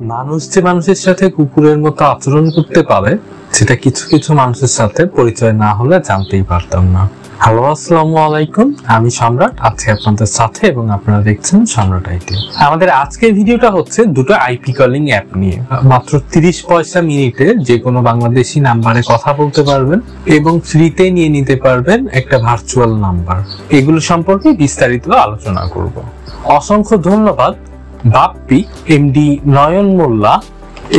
মানুষ যে মানুষের সাথে কুকুরের মতো আচরণ করতে পারে সেটা কিছু কিছু মানুষের সাথে পরিচয় না হলে জানতেই পারতাম না। হ্যালো, আসসালামু আলাইকুম, আমি সম্রাট আছি আপনাদের সাথে এবং আপনারা দেখছেন সম্রাট আইটি। আমাদের আজকের ভিডিওটা হচ্ছে দুটো আইপি কলিং অ্যাপ নিয়ে। মাত্র 30 পয়সা মিনিটে যে কোনো বাংলাদেশি নাম্বারে কথা বলতে পারবেন এবং ফ্রিতে নিয়ে নিতে পারবেন একটা ভার্চুয়াল নাম্বার। এগুলো সম্পর্কে বিস্তারিত আলোচনা করব। অসংখ্য ধন্যবাদ বাপ্পি, এমডি নয়ন মোল্লা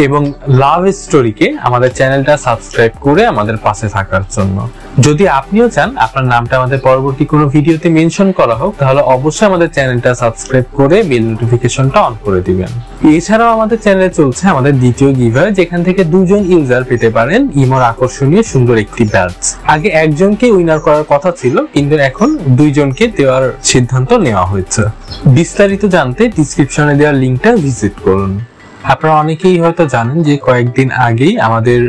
এবং লাভ স্টোরিকে আমাদের চ্যানেলটা সাবস্ক্রাইব করে আমাদের পাশে থাকার জন্য। যদি আপনিও চান আপনার নামটা আমাদের পরবর্তী কোনো ভিডিওতে মেনশন করা হোক, তাহলে অবশ্যই আমাদের চ্যানেলটা সাবস্ক্রাইব করে বেল নোটিফিকেশনটা অন করে দিবেন। এছাড়াও আমাদের চ্যানেলে চলছে আমাদের দ্বিতীয় গিভঅ্যাওয়ে, যেখান থেকে 2 জন ইউজার পেতে পারেন ইমোর আকর্ষণীয় সুন্দর একটি ব্যাজ। আগে একজনকে উইনার করার কথা ছিল, কিন্তু এখন 2 জনকে দেওয়ার সিদ্ধান্ত নেওয়া হয়েছে। বিস্তারিত জানতে ডিসক্রিপশনে দেওয়া লিংকটা ভিজিট করুন। আপনারা অনেকেই হয়তো জানেন যে কয়েকদিন আগেই আমাদের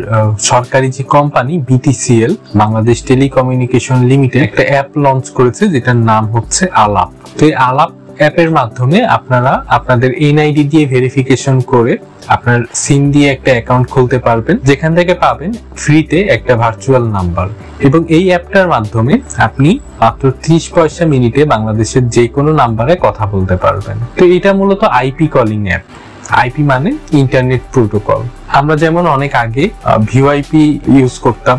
সরকারি যে company BTCL, Bangladesh telecommunication limited, একটা অ্যাপ লঞ্চ করেছে যেটার নাম হচ্ছে আলাপ। তো এই আলাপ অ্যাপের মাধ্যমে আপনারা আপনাদের এনআইডি দিয়ে ভেরিফিকেশন করে আপনার সিম দিয়ে একটা অ্যাকাউন্ট খুলতে পারবেন, যেখান থেকে পাবেন ফ্রিতে একটা ভার্চুয়াল নাম্বার। এবং এই অ্যাপটার মাধ্যমে আপনি মাত্র 30 পয়সা মিনিটে বাংলাদেশের যে কোনো নাম্বারে কথা বলতে পারবেন। তো এটা মূলত আইপি কলিং অ্যাপ। আইপি মানে ইন্টারনেট প্রোটোকল। আমরা যেমন অনেক আগে ভিওআইপি ইউজ করতাম,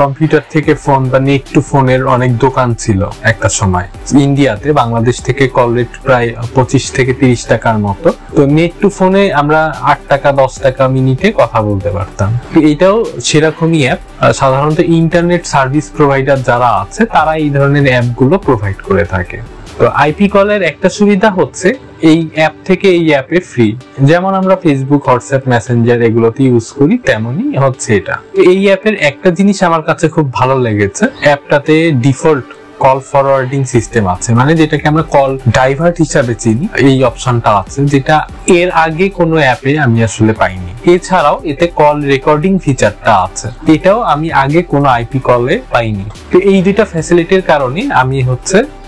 কম্পিউটার থেকে ফোন বা নেট টু ফোনের অনেক দোকান ছিল একটা সময় ইন্ডিয়াতে। বাংলাদেশ থেকে কল রেট প্রায় 25 থেকে 30 টাকার মতো। তো নেট টু ফোনে আমরা 8 টাকা 10 টাকা মিনিটে কথা বলতে পারতাম। এটাও সেরকমই অ্যাপ। সাধারণত ইন্টারনেট সার্ভিস প্রোভাইডার যারা আছে তারা এই ধরনের অ্যাপগুলো প্রোভাইড করে থাকে। তো আইপি কলের একটা সুবিধা হচ্ছে এই অ্যাপ থেকে এই অ্যাপে ফ্রি। যেমন আমরা ফেসবুক, হোয়াটসঅ্যাপ, মেসেঞ্জার এগুলোতে ইউজ করি, তেমনই হচ্ছে এটা। এই অ্যাপের একটা জিনিস আমার কাছে খুব ভালো লেগেছে, অ্যাপটাতে ডিফল্ট কল ফরওয়ার্ডিং সিস্টেম আছে, মানে যেটাকে আমরা কল ডাইভার্ট হিসাবে চিনি। এই অপশনটা আছে, যেটা এর আগে কোনো অ্যাপে আমি আসলে পাইনি। এছাড়াও এতে কল রেকর্ডিং ফিচারটা আছে, এটাও আমি আগে কোনো আইপি কলে পাইনি। তো এই দুইটা ফ্যাসিলিটির কারণে আমি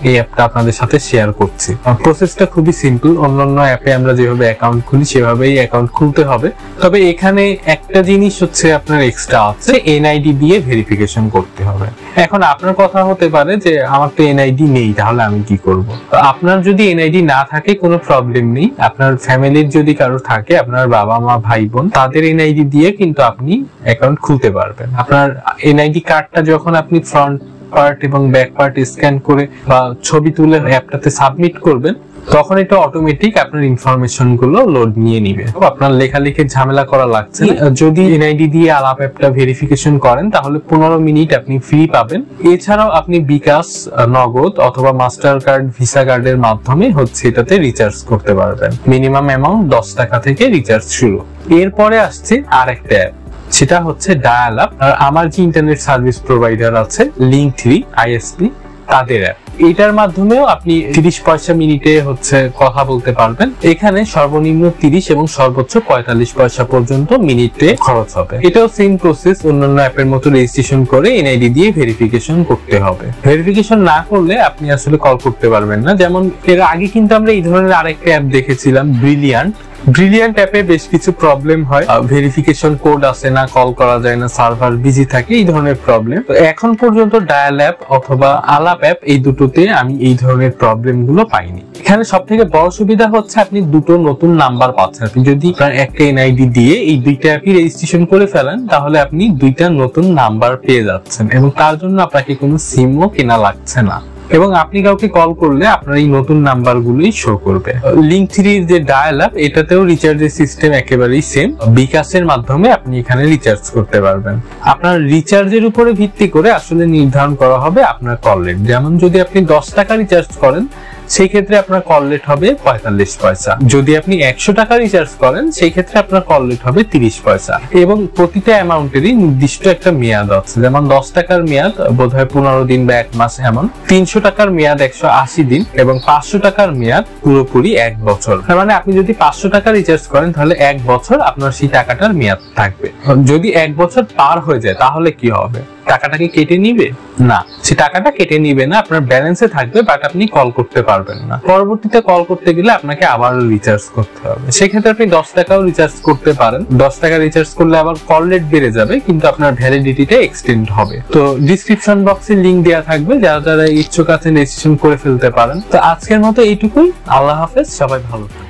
এই অ্যাপটা আপনাদের সাথে শেয়ার করছি। প্রসেসটা খুবই সিম্পল। অন্যান্য অ্যাপে আমরা যেভাবে অ্যাকাউন্ট খুলি সেভাবেই অ্যাকাউন্ট খুলতে হবে। তবে এখানে একটা জিনিস আপনার এক্সট্রা আছে, এনআইডি দিয়ে ভেরিফিকেশন করতে হবে। এখন আপনার কথা হতে পারে যে আমার তো এনআইডি নেই, তাহলে আমি কি করব? তো আপনার যদি এনআইডি না থাকে কোনো প্রবলেম নেই। আপনার ফ্যামিলির যদি কারো থাকে, আপনার বাবা মা ভাই বোন, তাদের এনআইডি দিয়ে কিন্তু আপনি অ্যাকাউন্ট খুলতে পারবেন। আপনার এনআইডি কার্ডটা যখন আপনি ফ্রন্ট পার্ট এবং ব্যাক পার্ট স্ক্যান করে বা ছবি তুলে অ্যাপটাতে সাবমিট করবেন, তখন এটা অটোমেটিক আপনার ইনফরমেশন গুলো লোড নিয়ে নিবে। আপনার লেখালেখির ঝামেলা করা লাগছে না। যদি এনআইডি দিয়ে আলাপ অ্যাপটা ভেরিফিকেশন করেন তাহলে 15 মিনিট আপনি ফ্রি পাবেন। এছাড়াও আপনি বিকাশ, নগদ অথবা মাস্টার কার্ড, ভিসা কার্ডের মাধ্যমে এটাতে রিচার্জ করতে পারবেন। মিনিমাম অ্যামাউন্ট 10 টাকা থেকে রিচার্জ শুরু। এরপরে আসছে আরেকটা অ্যাপ, সেটা হচ্ছে ডায়াল আপ। আর আমার যে ইন্টারনেট সার্ভিস প্রোভাইডার আছে লিংক3 আইএসপি, তাদের অ্যাপ। এটার মাধ্যমেও আপনি 30 পয়সা মিনিটে কথা বলতে পারবেন। এখানে সর্বনিম্ন 30 এবং সর্বোচ্চ 45 পয়সা পর্যন্ত মিনিটে খরচ হবে। এটাও সেম প্রসেস, অন্যান্য অ্যাপের মতো রেজিস্ট্রেশন করে এনআইডি দিয়ে ভেরিফিকেশন করতে হবে। ভেরিফিকেশন না করলে আপনি আসলে কল করতে পারবেন না। যেমন এর আগে কিন্তু আমরা এই ধরনের আরেকটা অ্যাপ দেখেছিলাম, ব্রিলিয়ান্ট অ্যাপে বেশ কিছু প্রবলেম হয়, ভেরিফিকেশন কোড আসে না, কল করা যায় না, সার্ভার বিজি থাকে, এই ধরনের প্রবলেম। এখন পর্যন্ত ডায়াল অ্যাপ অথবা আলাপ অ্যাপ এই দুটোতে আমি এই ধরনের প্রবলেম গুলো পাইনি। এখানে সব থেকে বড় সুবিধা হচ্ছে আপনি দুটো নতুন নাম্বার পাচ্ছেন। আপনি যদি একটা এনআইডি দিয়ে এই দুইটা অ্যাপই রেজিস্ট্রেশন করে ফেলেন, তাহলে আপনি দুইটা নতুন নাম্বার পেয়ে যাচ্ছেন এবং তার জন্য আপনাকে কোনো সিমও কেনা লাগছে না। এবং আপনি কাউকে কল করলে আপনার এই নতুন নাম্বারগুলোই শো করবে। লিংক3 যে ডায়াল অ্যাপ, এটাতেও রিচার্জের সিস্টেম একেবারেই সেম। বিকাশের মাধ্যমে আপনি এখানে রিচার্জ করতে পারবেন। আপনার রিচার্জের উপরে ভিত্তি করে আসলে নির্ধারণ করা হবে আপনার কল রেট। যেমন যদি আপনি 10 টাকা রিচার্জ করেন, সেই ক্ষেত্রে আপনার কল রেট হবে 45 পয়সা। যদি আপনি 100 টাকা রিচার্জ করেন, সেই ক্ষেত্রে আপনার কল রেট হবে 30 পয়সা। এবং প্রতিটা অ্যামাউন্টেরই নির্দিষ্ট একটা মেয়াদ আছে। যেমন 10 টাকার মেয়াদ বোধহয় 15 দিন বা 1 মাস এমন, 300 টাকার মেয়াদ 180 দিন এবং 500 টাকার মেয়াদ পুরোপুরি 1 বছর। তার মানে আপনি যদি 500 টাকা রিচার্জ করেন তাহলে 1 বছর আপনার সেই টাকাটার মেয়াদ থাকবে। যদি 1 বছর পার হয়ে যায় তাহলে কি হবে? টাকাটা কি কেটে নিবে? না, সে টাকাটা কেটে নিবে না, আপনার ব্যালেন্সে থাকবে, বাট আপনি কল করতে পারবেন না। পরবর্তীতে কল করতে গেলে আপনাকে আবার রিচার্জ করতে হবে। সেক্ষেত্রে আপনি 10 টাকাও রিচার্জ করতে পারেন। 10 টাকা রিচার্জ করলে আবার কল রেট বেড়ে যাবে, কিন্তু আপনার ভ্যালিডিটিটা এক্সটেন্ড হবে। তো ডিসক্রিপশন বক্সে লিংক দেওয়া থাকবে, যারা যারা ইচ্ছুক আছেন রেজিস্ট্রেশন করে ফেলতে পারেন। তো আজকের মতো এইটুকুই। আল্লাহ হাফেজ, সবাই ভালো থাকবেন।